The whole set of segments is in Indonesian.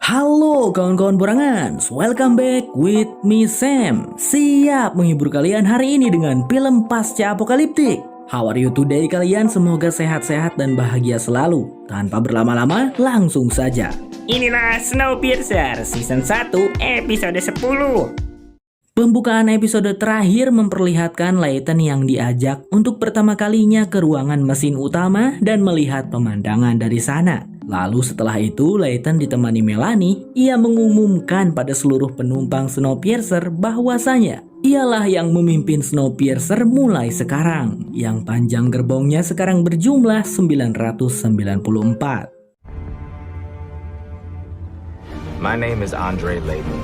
Halo kawan-kawan borangan, welcome back with me Sam. Siap menghibur kalian hari ini dengan film pasca apokaliptik. How are you today kalian? Semoga sehat-sehat dan bahagia selalu. Tanpa berlama-lama, langsung saja. Inilah Snowpiercer Season 1 episode 10. Pembukaan episode terakhir memperlihatkan Layton yang diajak untuk pertama kalinya ke ruangan mesin utama dan melihat pemandangan dari sana. Lalu setelah itu Layton ditemani Melanie, ia mengumumkan pada seluruh penumpang Snowpiercer bahwasanya ialah yang memimpin Snowpiercer mulai sekarang, yang panjang gerbongnya sekarang berjumlah 994. My name is Andre Layton.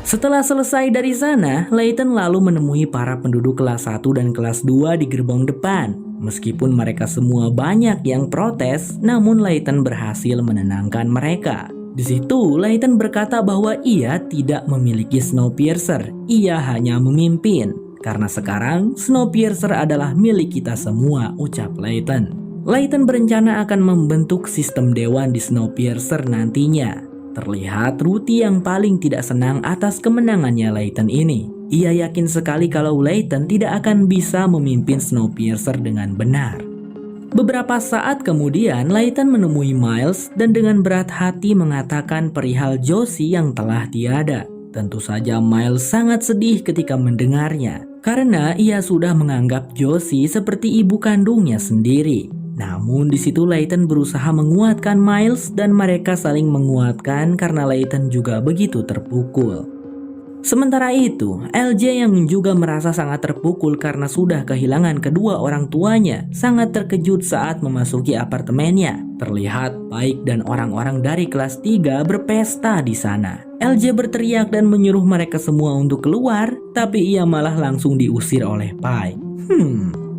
Setelah selesai dari sana, Layton lalu menemui para penduduk kelas 1 dan kelas 2 di gerbong depan. Meskipun mereka semua banyak yang protes, namun Layton berhasil menenangkan mereka. Di situ, Layton berkata bahwa ia tidak memiliki Snowpiercer, ia hanya memimpin. Karena sekarang, Snowpiercer adalah milik kita semua, ucap Layton. Layton berencana akan membentuk sistem dewan di Snowpiercer nantinya. Terlihat Ruthie yang paling tidak senang atas kemenangannya Layton ini. Ia yakin sekali kalau Layton tidak akan bisa memimpin Snowpiercer dengan benar. Beberapa saat kemudian Layton menemui Miles dan dengan berat hati mengatakan perihal Josie yang telah tiada. Tentu saja Miles sangat sedih ketika mendengarnya, karena ia sudah menganggap Josie seperti ibu kandungnya sendiri. Namun di situ Layton berusaha menguatkan Miles dan mereka saling menguatkan karena Layton juga begitu terpukul. Sementara itu, LJ yang juga merasa sangat terpukul karena sudah kehilangan kedua orang tuanya, sangat terkejut saat memasuki apartemennya. Terlihat Pike dan orang-orang dari kelas 3 berpesta di sana. LJ berteriak dan menyuruh mereka semua untuk keluar, tapi ia malah langsung diusir oleh Pike.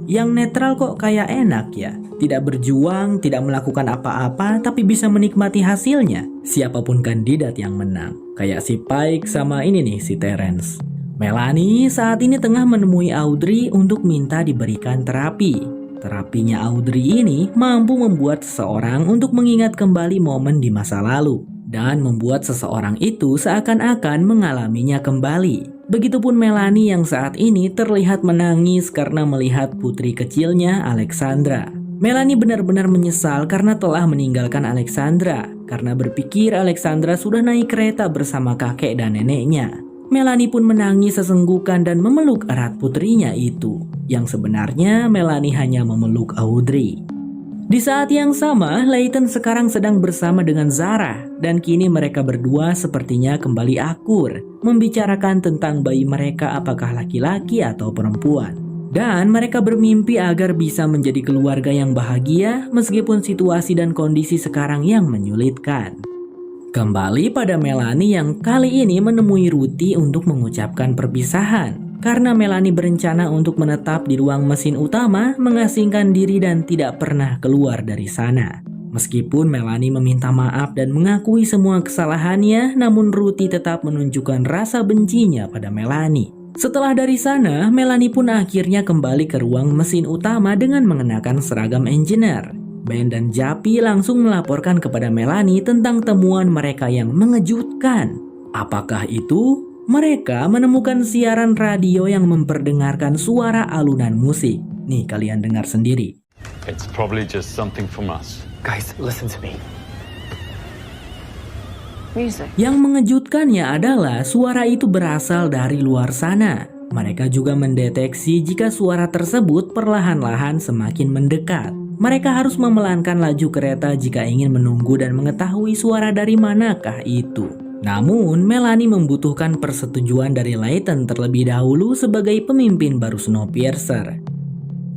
Yang netral kok kayak enak ya. Tidak berjuang, tidak melakukan apa-apa, tapi bisa menikmati hasilnya. Siapapun kandidat yang menang. Kayak si Pike sama ini nih, si Terence. Melanie saat ini tengah menemui Audrey untuk minta diberikan terapi. Terapinya Audrey ini mampu membuat seseorang untuk mengingat kembali momen di masa lalu. Dan membuat seseorang itu seakan-akan mengalaminya kembali. Begitupun Melanie yang saat ini terlihat menangis karena melihat putri kecilnya Alexandra. Melanie benar-benar menyesal karena telah meninggalkan Alexandra, karena berpikir Alexandra sudah naik kereta bersama kakek dan neneknya. Melanie pun menangis sesenggukan dan memeluk erat putrinya itu, yang sebenarnya Melanie hanya memeluk Audrey. Di saat yang sama, Layton sekarang sedang bersama dengan Zara, dan kini mereka berdua sepertinya kembali akur, membicarakan tentang bayi mereka apakah laki-laki atau perempuan. Dan mereka bermimpi agar bisa menjadi keluarga yang bahagia meskipun situasi dan kondisi sekarang yang menyulitkan. Kembali pada Melanie yang kali ini menemui Ruthie untuk mengucapkan perpisahan. Karena Melanie berencana untuk menetap di ruang mesin utama, mengasingkan diri dan tidak pernah keluar dari sana. Meskipun Melanie meminta maaf dan mengakui semua kesalahannya, namun Ruthie tetap menunjukkan rasa bencinya pada Melanie. Setelah dari sana, Melanie pun akhirnya kembali ke ruang mesin utama dengan mengenakan seragam engineer. Ben dan Japi langsung melaporkan kepada Melanie tentang temuan mereka yang mengejutkan. Apakah itu? Mereka menemukan siaran radio yang memperdengarkan suara alunan musik. Nih, kalian dengar sendiri. It's probably just something from us. Guys, listen to me. Yang mengejutkannya adalah suara itu berasal dari luar sana. Mereka juga mendeteksi jika suara tersebut perlahan-lahan semakin mendekat. Mereka harus memelankan laju kereta jika ingin menunggu dan mengetahui suara dari manakah itu. Namun, Melanie membutuhkan persetujuan dari Layton terlebih dahulu sebagai pemimpin baru Snowpiercer.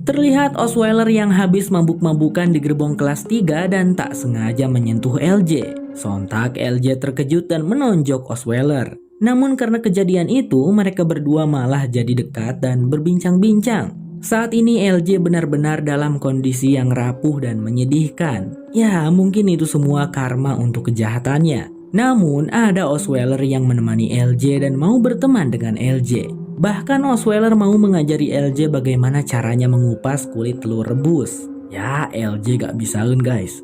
Terlihat Osweiler yang habis mabuk-mabukan di gerbong kelas 3 dan tak sengaja menyentuh LJ. Sontak LJ terkejut dan menonjok Osweiler. Namun karena kejadian itu, mereka berdua malah jadi dekat dan berbincang-bincang. Saat ini LJ benar-benar dalam kondisi yang rapuh dan menyedihkan. Ya, mungkin itu semua karma untuk kejahatannya. Namun ada Osweiler yang menemani LJ dan mau berteman dengan LJ. Bahkan Osweiler mau mengajari LJ bagaimana caranya mengupas kulit telur rebus. Ya, LJ gak bisain guys.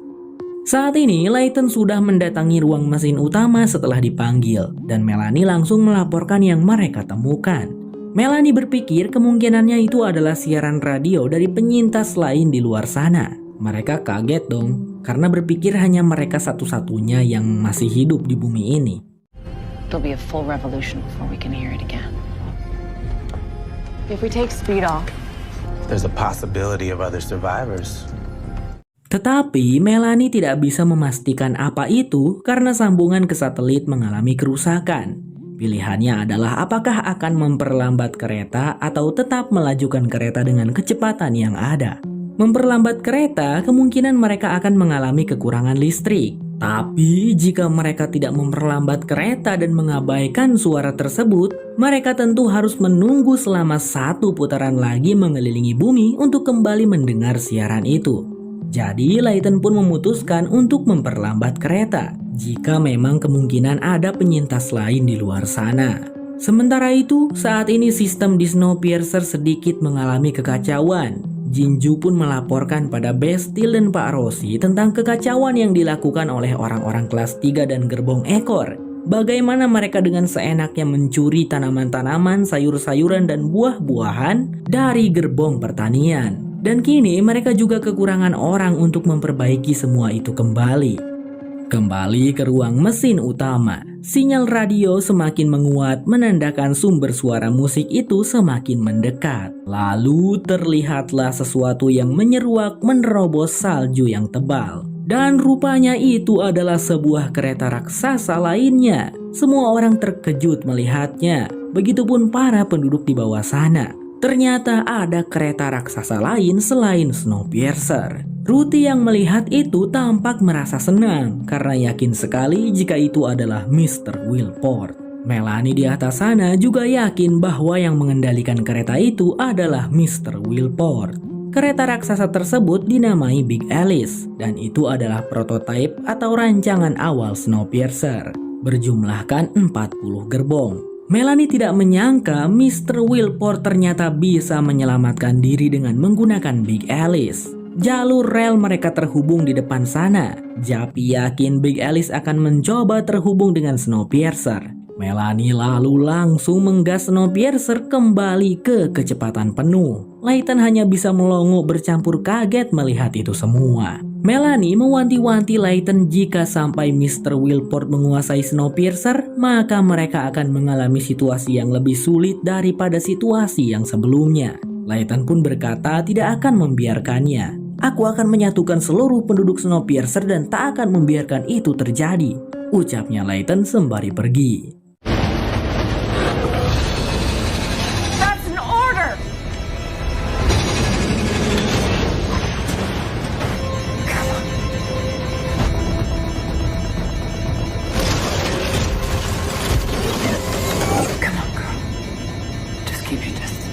Saat ini, Layton sudah mendatangi ruang mesin utama setelah dipanggil, dan Melanie langsung melaporkan yang mereka temukan. Melanie berpikir kemungkinannya itu adalah siaran radio dari penyintas lain di luar sana. Mereka kaget dong, karena berpikir hanya mereka satu-satunya yang masih hidup di bumi ini. It'll be a full revolution before we can hear it again. If we take speed off, There's a possibility of other survivors. Tetapi Melanie tidak bisa memastikan apa itu karena sambungan ke satelit mengalami kerusakan. Pilihannya adalah apakah akan memperlambat kereta atau tetap melajukan kereta dengan kecepatan yang ada. Memperlambat kereta, kemungkinan mereka akan mengalami kekurangan listrik. Tapi jika mereka tidak memperlambat kereta dan mengabaikan suara tersebut, mereka tentu harus menunggu selama 1 putaran lagi mengelilingi bumi untuk kembali mendengar siaran itu. Jadi Layton pun memutuskan untuk memperlambat kereta jika memang kemungkinan ada penyintas lain di luar sana. Sementara itu, saat ini sistem di Snowpiercer sedikit mengalami kekacauan. Jinju pun melaporkan pada Bastille dan Pak Rossi tentang kekacauan yang dilakukan oleh orang-orang kelas 3 dan gerbong ekor. Bagaimana mereka dengan seenaknya mencuri tanaman-tanaman, sayur-sayuran, dan buah-buahan dari gerbong pertanian. Dan kini mereka juga kekurangan orang untuk memperbaiki semua itu kembali. Kembali ke ruang mesin utama, sinyal radio semakin menguat menandakan sumber suara musik itu semakin mendekat. Lalu terlihatlah sesuatu yang menyeruak menerobos salju yang tebal. Dan rupanya itu adalah sebuah kereta raksasa lainnya. Semua orang terkejut melihatnya, begitupun para penduduk di bawah sana. Ternyata ada kereta raksasa lain selain Snowpiercer. Ruthie yang melihat itu tampak merasa senang karena yakin sekali jika itu adalah Mr. Wilport. Melanie di atas sana juga yakin bahwa yang mengendalikan kereta itu adalah Mr. Wilport. Kereta raksasa tersebut dinamai Big Alice dan itu adalah prototipe atau rancangan awal Snowpiercer. Berjumlahkan 40 gerbong. Melanie tidak menyangka Mr. Wilport ternyata bisa menyelamatkan diri dengan menggunakan Big Alice. Jalur rel mereka terhubung di depan sana. Japi yakin Big Alice akan mencoba terhubung dengan Snowpiercer. Melanie lalu langsung menggas Snowpiercer kembali ke kecepatan penuh. Layton hanya bisa melongo bercampur kaget melihat itu semua. Melanie mewanti-wanti Layton jika sampai Mr. Wilport menguasai Snowpiercer, maka mereka akan mengalami situasi yang lebih sulit daripada situasi yang sebelumnya. Layton pun berkata tidak akan membiarkannya. Aku akan menyatukan seluruh penduduk Snowpiercer dan tak akan membiarkan itu terjadi, ucapnya Layton sembari pergi. that's an order! Come on, girl. Just keep your distance.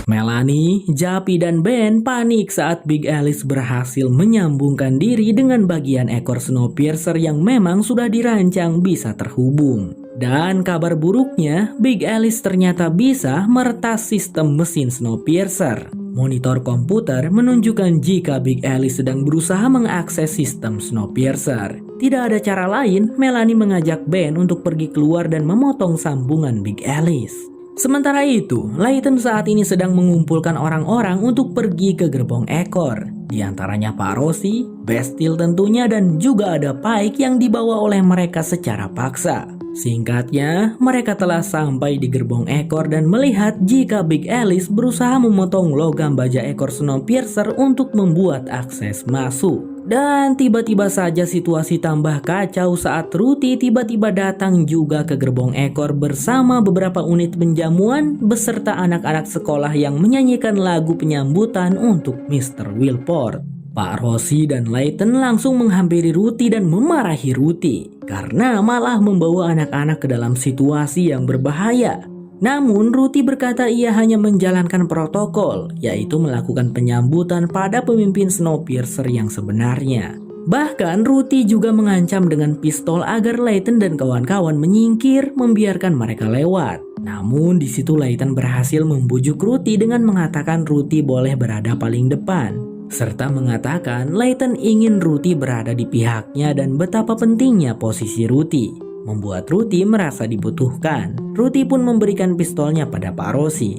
Melanie, Japi, dan Ben panik saat Big Alice berhasil menyambungkan diri dengan bagian ekor Snowpiercer yang memang sudah dirancang bisa terhubung. Dan kabar buruknya, Big Alice ternyata bisa meretas sistem mesin Snowpiercer. Monitor komputer menunjukkan jika Big Alice sedang berusaha mengakses sistem Snowpiercer. Tidak ada cara lain, Melanie mengajak Ben untuk pergi keluar dan memotong sambungan Big Alice. Sementara itu, Layton saat ini sedang mengumpulkan orang-orang untuk pergi ke gerbong ekor. Di antaranya Pak Rossi, Bastille tentunya, dan juga ada Pike yang dibawa oleh mereka secara paksa. Singkatnya, mereka telah sampai di gerbong ekor dan melihat jika Big Alice berusaha memotong logam baja ekor Snowpiercer untuk membuat akses masuk. Dan tiba-tiba saja situasi tambah kacau saat Ruthie tiba-tiba datang juga ke gerbong ekor bersama beberapa unit penjamuan beserta anak-anak sekolah yang menyanyikan lagu penyambutan untuk Mr. Wilport. Pak Rossi dan Layton langsung menghampiri Ruthie dan memarahi Ruthie karena malah membawa anak-anak ke dalam situasi yang berbahaya. Namun Ruthie berkata ia hanya menjalankan protokol, yaitu melakukan penyambutan pada pemimpin Snowpiercer yang sebenarnya. Bahkan Ruthie juga mengancam dengan pistol agar Layton dan kawan-kawan menyingkir membiarkan mereka lewat. Namun di situ Layton berhasil membujuk Ruthie dengan mengatakan Ruthie boleh berada paling depan. serta mengatakan Layton ingin Ruthie berada di pihaknya dan betapa pentingnya posisi Ruthie. Membuat Ruthie merasa dibutuhkan. Ruthie pun memberikan pistolnya pada Pak Rossi.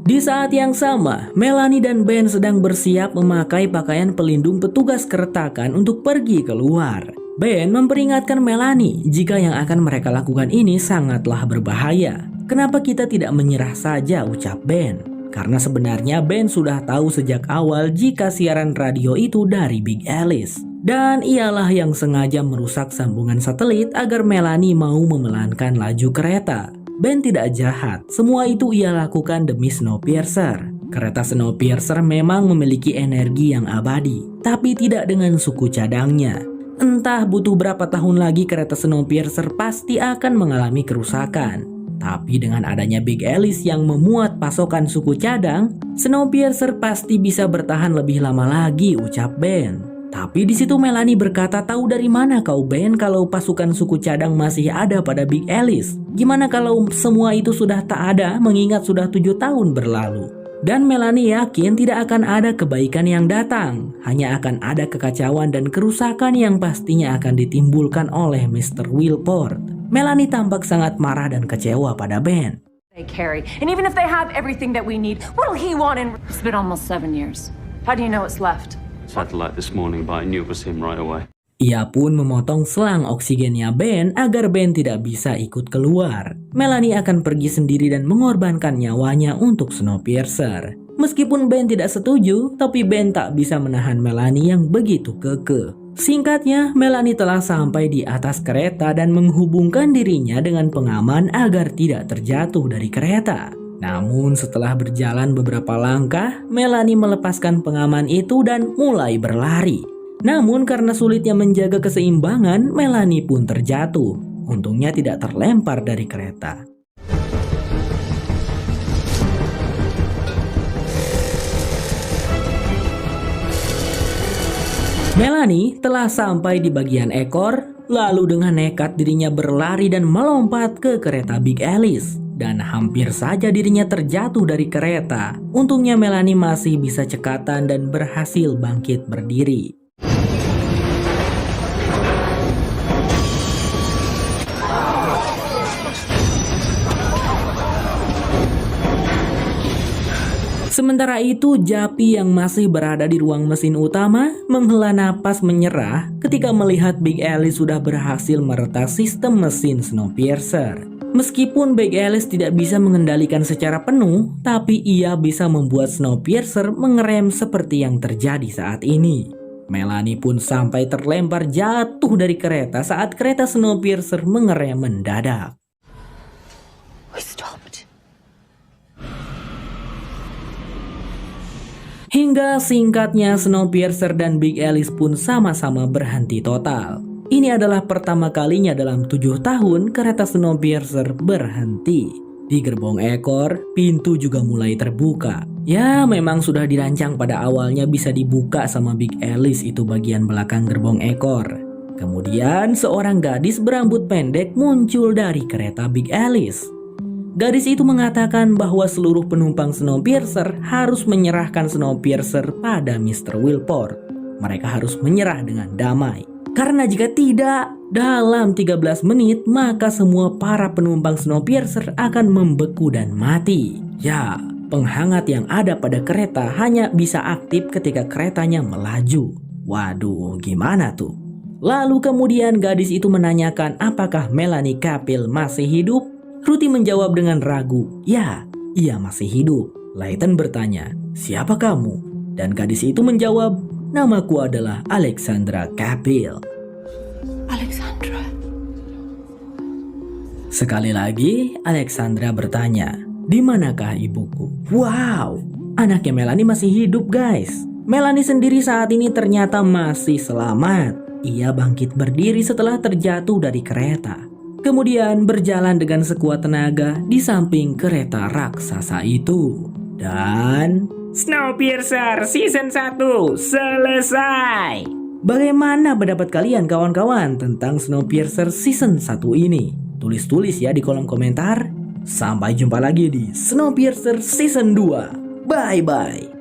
Di saat yang sama, Melanie dan Ben sedang bersiap memakai pakaian pelindung petugas keretakan untuk pergi keluar. Ben memperingatkan Melanie jika yang akan mereka lakukan ini sangatlah berbahaya. Kenapa kita tidak menyerah saja, ucap Ben. Karena sebenarnya Ben sudah tahu sejak awal jika siaran radio itu dari Big Alice. Dan ialah yang sengaja merusak sambungan satelit agar Melanie mau memelankan laju kereta. Ben tidak jahat, semua itu ia lakukan demi Snowpiercer. Kereta Snowpiercer memang memiliki energi yang abadi, tapi tidak dengan suku cadangnya. Entah butuh berapa tahun lagi kereta Snowpiercer pasti akan mengalami kerusakan. Tapi dengan adanya Big Alice yang memuat pasokan suku cadang, Snowpiercer pasti bisa bertahan lebih lama lagi, ucap Ben. Tapi di situ Melanie berkata, tahu dari mana kau Ben kalau pasukan suku cadang masih ada pada Big Alice? Gimana kalau semua itu sudah tak ada mengingat sudah 7 tahun berlalu? Dan Melanie yakin tidak akan ada kebaikan yang datang, hanya akan ada kekacauan dan kerusakan yang pastinya akan ditimbulkan oleh Mr. Wilport. Melanie tampak sangat marah dan kecewa pada Ben. They carry. And even if they have everything that we need, what'll he want in... It's been almost 7 years. How do you know it's left? Satellite this morning, but I knew it was him right away. Ia pun memotong selang oksigennya Ben agar Ben tidak bisa ikut keluar. Melanie akan pergi sendiri dan mengorbankan nyawanya untuk Snowpiercer. Meskipun Ben tidak setuju, tapi Ben tak bisa menahan Melanie yang begitu kekeh. Singkatnya, Melanie telah sampai di atas kereta dan menghubungkan dirinya dengan pengaman agar tidak terjatuh dari kereta. Namun setelah berjalan beberapa langkah, Melanie melepaskan pengaman itu dan mulai berlari. Namun karena sulitnya menjaga keseimbangan, Melanie pun terjatuh. Untungnya tidak terlempar dari kereta. Melanie telah sampai di bagian ekor, lalu dengan nekat dirinya berlari dan melompat ke kereta Big Alice. Dan hampir saja dirinya terjatuh dari kereta. Untungnya Melanie masih bisa cekatan dan berhasil bangkit berdiri. Sementara itu, Japi yang masih berada di ruang mesin utama menghela napas menyerah ketika melihat Big Alice sudah berhasil meretas sistem mesin Snowpiercer. Meskipun Big Alice tidak bisa mengendalikan secara penuh, tapi ia bisa membuat Snowpiercer mengerem seperti yang terjadi saat ini. Melanie pun sampai terlempar jatuh dari kereta saat kereta Snowpiercer mengerem mendadak. We stopped. Hingga singkatnya Snowpiercer dan Big Alice pun sama-sama berhenti total. Ini adalah pertama kalinya dalam 7 tahun kereta Snowpiercer berhenti. Di gerbong ekor, pintu juga mulai terbuka. Ya, memang sudah dirancang pada awalnya bisa dibuka sama Big Alice itu bagian belakang gerbong ekor. Kemudian seorang gadis berambut pendek muncul dari kereta Big Alice. Gadis itu mengatakan bahwa seluruh penumpang Snowpiercer harus menyerahkan Snowpiercer pada Mr. Wilport. Mereka harus menyerah dengan damai. Karena jika tidak, dalam 13 menit maka semua para penumpang Snowpiercer akan membeku dan mati. Ya, penghangat yang ada pada kereta hanya bisa aktif ketika keretanya melaju. Waduh, gimana tuh? Lalu kemudian gadis itu menanyakan apakah Melanie Capil masih hidup? Ruthie menjawab dengan ragu, ya, ia masih hidup. Layton bertanya, siapa kamu? Dan gadis itu menjawab, namaku adalah Alexandra Capil. Alexandra. Sekali lagi, Alexandra bertanya, di manakah ibuku? Wow, anaknya Melanie masih hidup guys. Melanie sendiri saat ini ternyata masih selamat. Ia bangkit berdiri setelah terjatuh dari kereta. Kemudian berjalan dengan sekuat tenaga di samping kereta raksasa itu. Dan Snowpiercer Season 1 selesai. bagaimana pendapat kalian kawan-kawan tentang Snowpiercer Season 1 ini? Tulis-tulis ya di kolom komentar. Sampai jumpa lagi di Snowpiercer Season 2. Bye-bye.